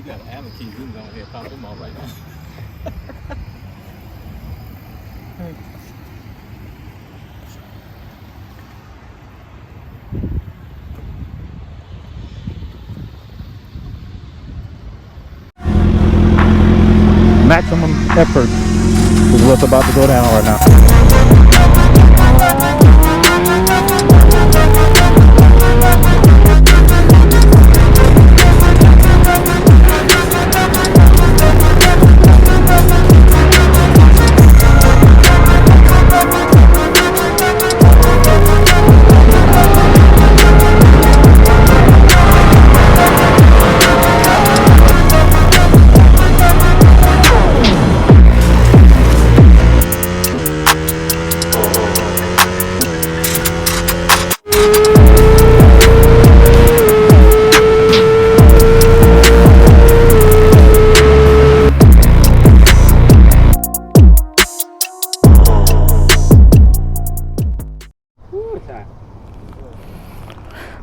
you got Allen keys on here. Pop them all right now. Maximum effort is what's about to go down right now.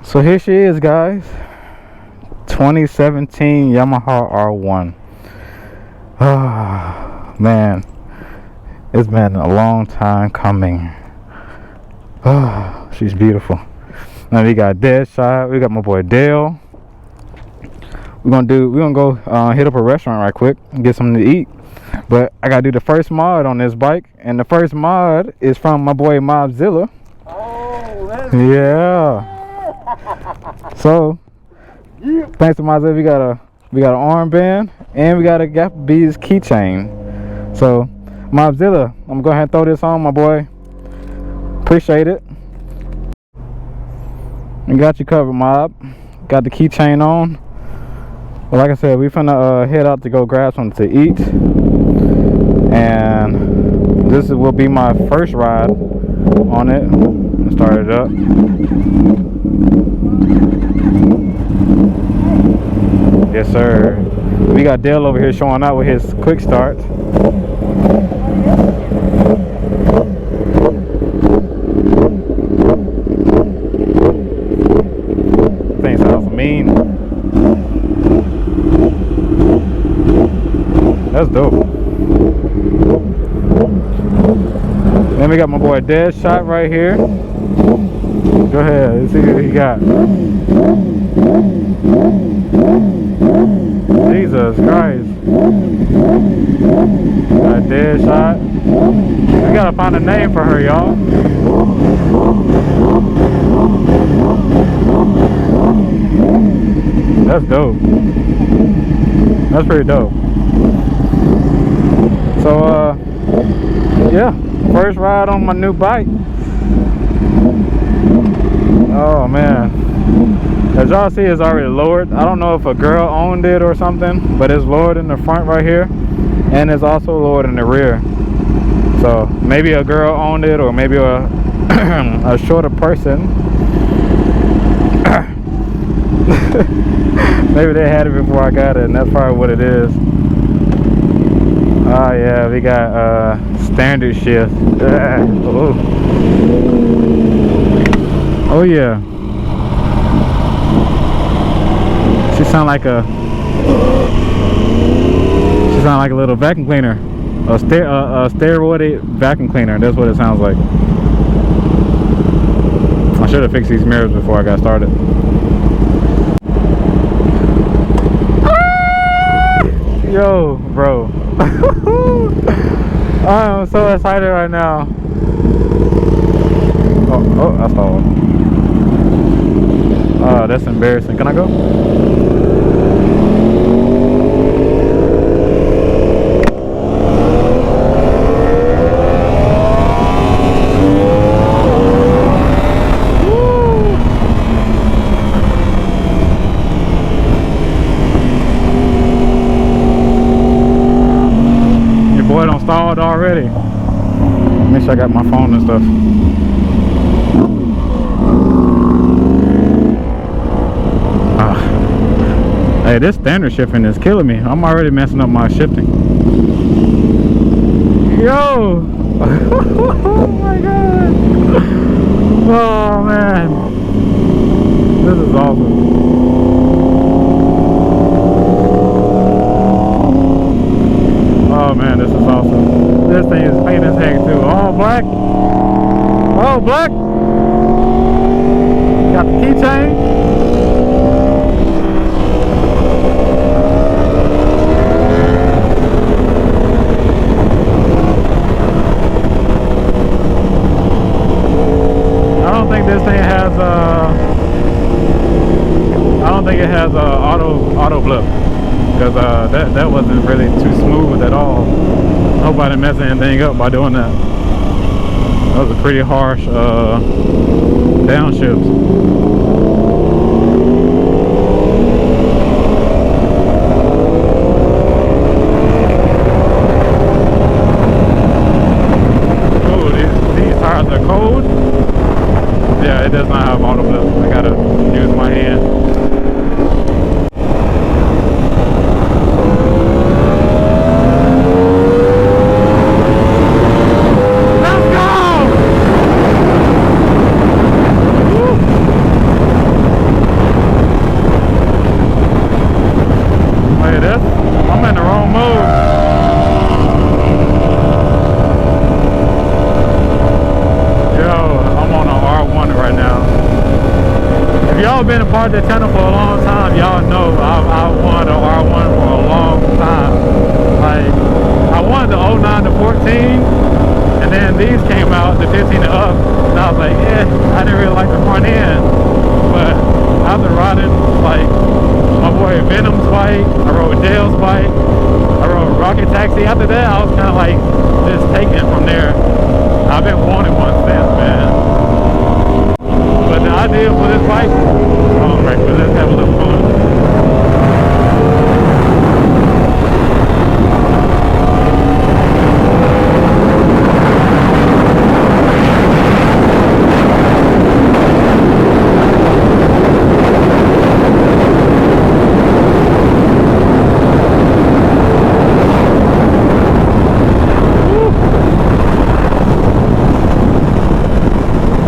So here she is, guys. 2017 Yamaha R1. Ah, man, it's been a long time coming. Ah, she's beautiful. Now we got Deadshot. We got my boy Dale. We're gonna go hit up a restaurant right quick and get something to eat. But I gotta do the first mod on this bike, and the first mod is from my boy Mobzilla. Oh, that's yeah. So, thanks to Mobzilla, we got an armband and we got a Gap Bees keychain. So, Mobzilla, I'm gonna go ahead and throw this on, my boy. Appreciate it. We got you covered, Mob. Got the keychain on. Well, like I said, we finna head out to go grab something to eat, and this will be my first ride on it. Start it up. Yes, sir. We got Dale over here showing out with his quick start. Thing sounds mean. That's dope. Then we got my boy Deadshot right here. Go ahead, let's see what he got. Jesus Christ. Got Deadshot. We gotta find a name for her, y'all. That's dope. That's pretty dope. So, yeah, first ride on my new bike. Oh man, as y'all see, it's already lowered. I don't know if a girl owned it or something, but it's lowered in the front right here, and it's also lowered in the rear. So maybe a girl owned it, or maybe a a shorter person. Maybe they had it before I got it, and that's probably what it is. Oh yeah, we got standard shift. Oh yeah. She sound like a little vacuum cleaner, a steroid vacuum cleaner. That's what it sounds like. I should have fixed these mirrors before I got started. Yo, bro. I'm so excited right now. Oh, I stalled. That's embarrassing. Can I go? Your boy done stalled already. Make sure I got my phone and stuff. Hey, this standard shifting is killing me. I'm already messing up my shifting. Yo! Oh my god! Oh man! This is awesome. man, this is awesome. This thing is clean as heck too. All black. All black. Got the keychain. This thing has I don't think it has auto flip, because that wasn't really too smooth at all. I hope I didn't mess anything up by doing that. That was a pretty harsh downshift. Yeah, it does not have auto flip. I gotta use my hand. Let's go! Woo. Look at this. I'm in the wrong mode. Right now. If y'all been a part of the channel for a long time, y'all know I wanted an R1 for a long time. Like, I wanted the 09 to 14, and then these came out, the 15 and up, and I was like, I didn't really like the front end. But after riding, like, my boy Venom's bike, I rode Dale's bike, I rode Rocket Taxi. After that, I was kind of like just taking from there. I've been wanting one since, man. But the idea for this bike, oh, right, but let's have a little fun.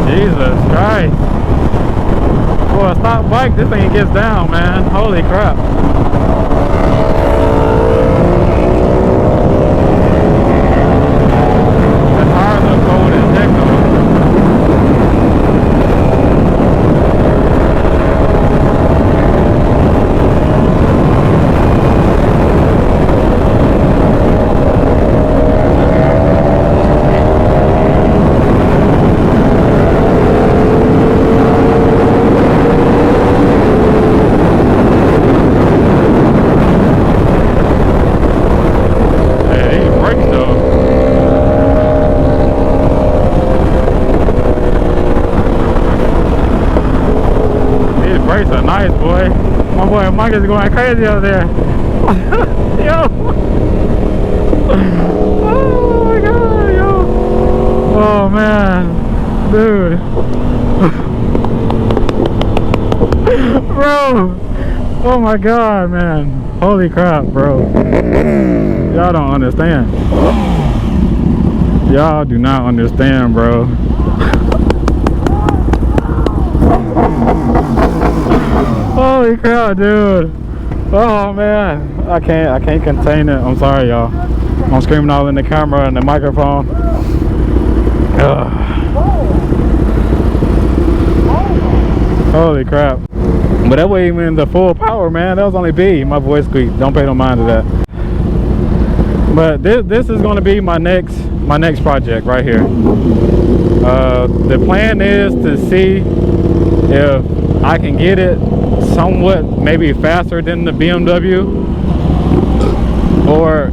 Jesus Christ. For a stock bike, this thing gets down, man. Holy crap. The tires are cold as heck though. Brakes are nice, boy. My boy Mike is going crazy over there. Yo. Oh my god, yo. Oh man. Dude. Bro. Oh my god, man. Holy crap, bro. Y'all don't understand. Y'all do not understand, bro. Holy crap, dude. Oh man, I can't contain it. I'm sorry, y'all. I'm screaming all in the camera and the microphone. Ugh. Holy crap. But that wasn't even the full power, man. That was only B. My voice squeaked. Don't pay no mind to that. But this is gonna be my next project right here. The plan is to see if I can get it somewhat maybe faster than the BMW, or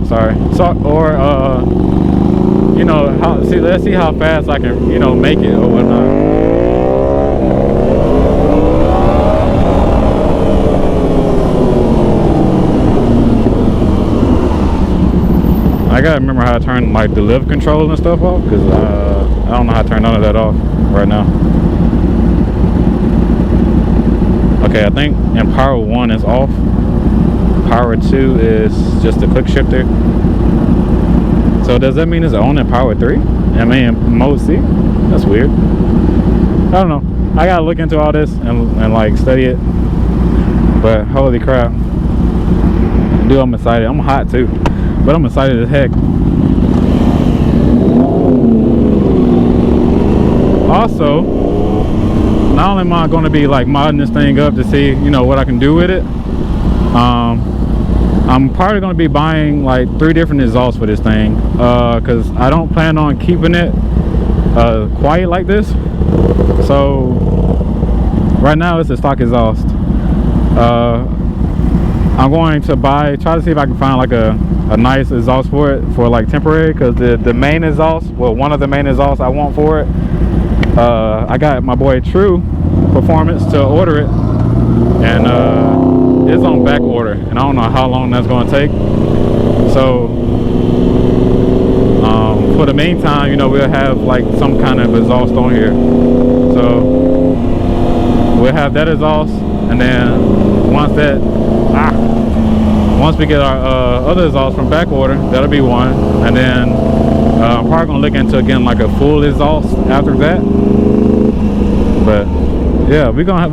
you know, let's see how fast I can, you know, make it or whatnot. I gotta remember how to turn like the lift control and stuff off, because I don't know how to turn none of that off right now. Okay, I think in power 1 is off. Power 2 is just a quick shifter. So does that mean it's on in power 3? I mean in mode C? That's weird. I don't know. I gotta look into all this and like study it. But holy crap. Dude, I'm excited. I'm hot too. but I'm excited as heck. Also, not only am I going to be like modding this thing up to see, you know, what I can do with it, I'm probably going to be buying like 3 different exhausts for this thing, because I don't plan on keeping it quiet like this. So right now it's a stock exhaust. I'm going to try to see if I can find like a nice exhaust for it for like temporary, because the main exhaust, well, one of the main exhausts I want for it, I got my boy True Performance to order it, and it's on back order, and I don't know how long that's going to take. So for the meantime, you know, we'll have like some kind of exhaust on here. So we'll have that exhaust, and then once we get our other exhaust from back order, that'll be one, and then I'm probably gonna look into again like a full exhaust after that. But yeah, we're gonna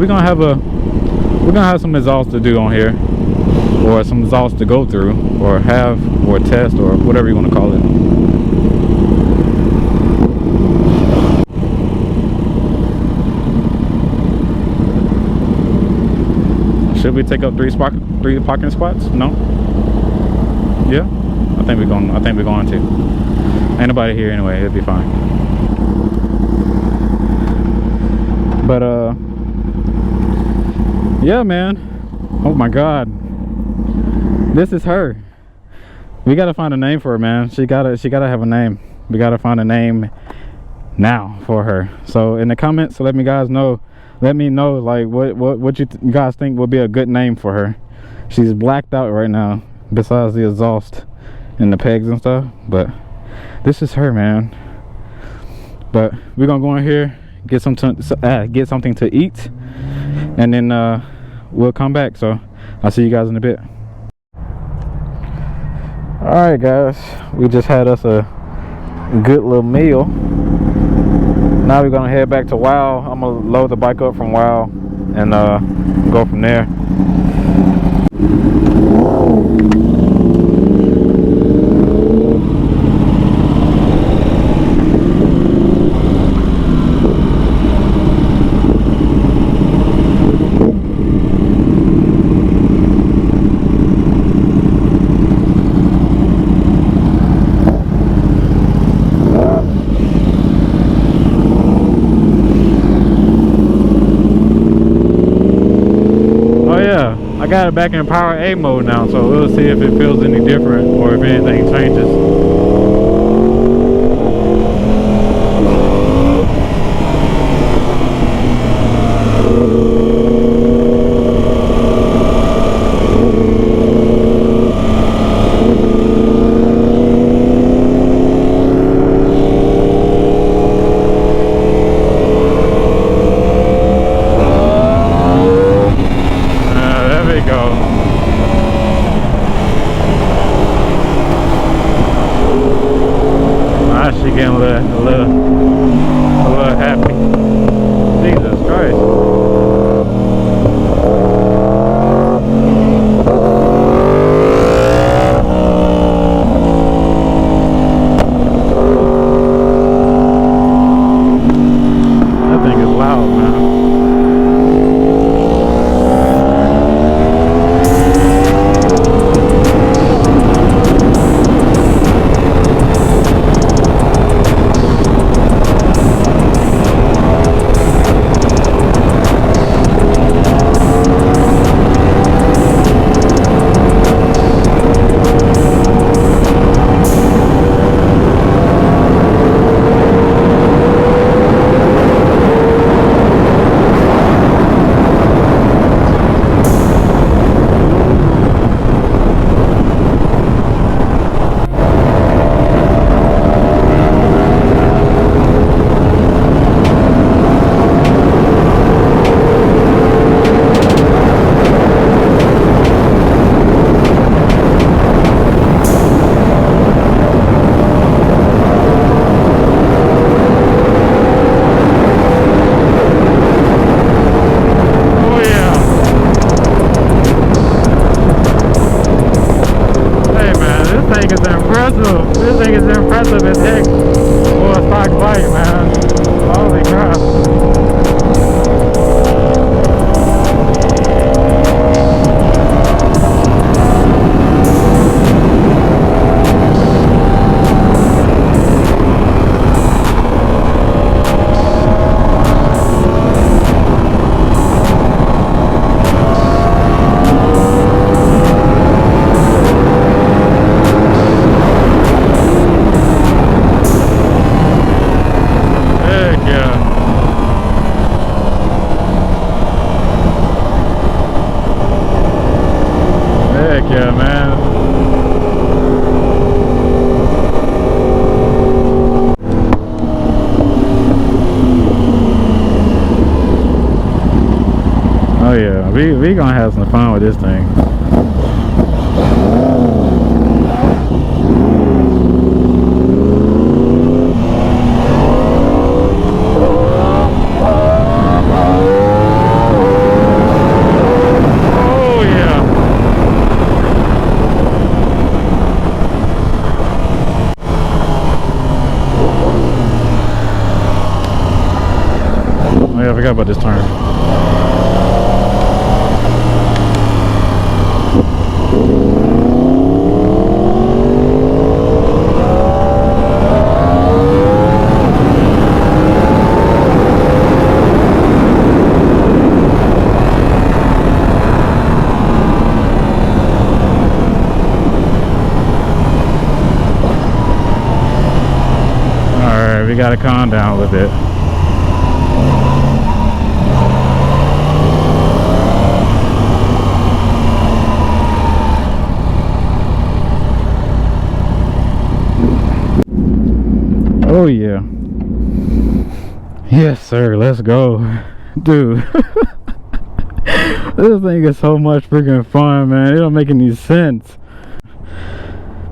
have some exhaust to do on here, or some exhaust to go through, or test, or whatever you want to call it. Should we take up 3 parking spots? No. Yeah, I think we're going to. Ain't nobody here anyway. It'll be fine. But yeah, man. Oh my God. This is her. We gotta find a name for her, man. She gotta have a name. We gotta find a name now for her. So in the comments, let me know like what you guys think would be a good name for her. She's blacked out right now, besides the exhaust and the pegs and stuff, but this is her, man. But we're gonna go in here, get something to eat, and then we'll come back. So I'll see you guys in a bit. All right, guys, we just had us a good little meal. Now we're gonna head back to WOW. I'm gonna load the bike up from WOW and go from there. I got it back in power A mode now, so we'll see if it feels any different or if anything changes. Getting a little happy. Jesus Christ. That thing is loud, man. Oh yeah, we gonna have some fun with this thing. Yeah, I forgot about this turn. Alright, we gotta calm down a little bit. Oh yeah. Yes sir, let's go. Dude. This thing is so much freaking fun, man. It don't make any sense.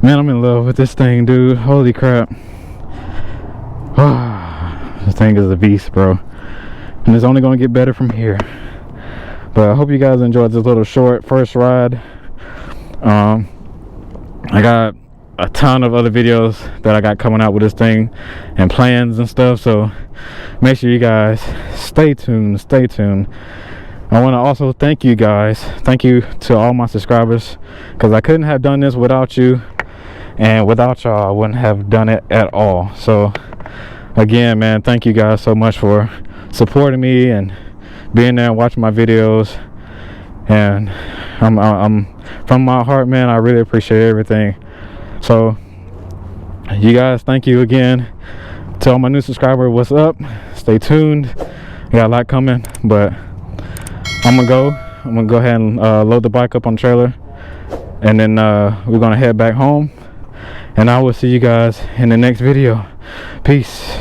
Man, I'm in love with this thing, dude. Holy crap. This thing is a beast, bro. And it's only gonna get better from here. But I hope you guys enjoyed this little short first ride. I got a ton of other videos that I got coming out with this thing and plans and stuff, so make sure you guys stay tuned. I want to also thank you guys. Thank you to all my subscribers, because I couldn't have done this without you, and without y'all I wouldn't have done it at all. So again, man, thank you guys so much for supporting me and being there and watching my videos. And I'm from my heart, man, I really appreciate everything. So you guys, thank you again. To all my new subscribers, what's up? Stay tuned. We got a lot coming, but I'm gonna go ahead and load the bike up on the trailer, and then we're gonna head back home, and I will see you guys in the next video. Peace.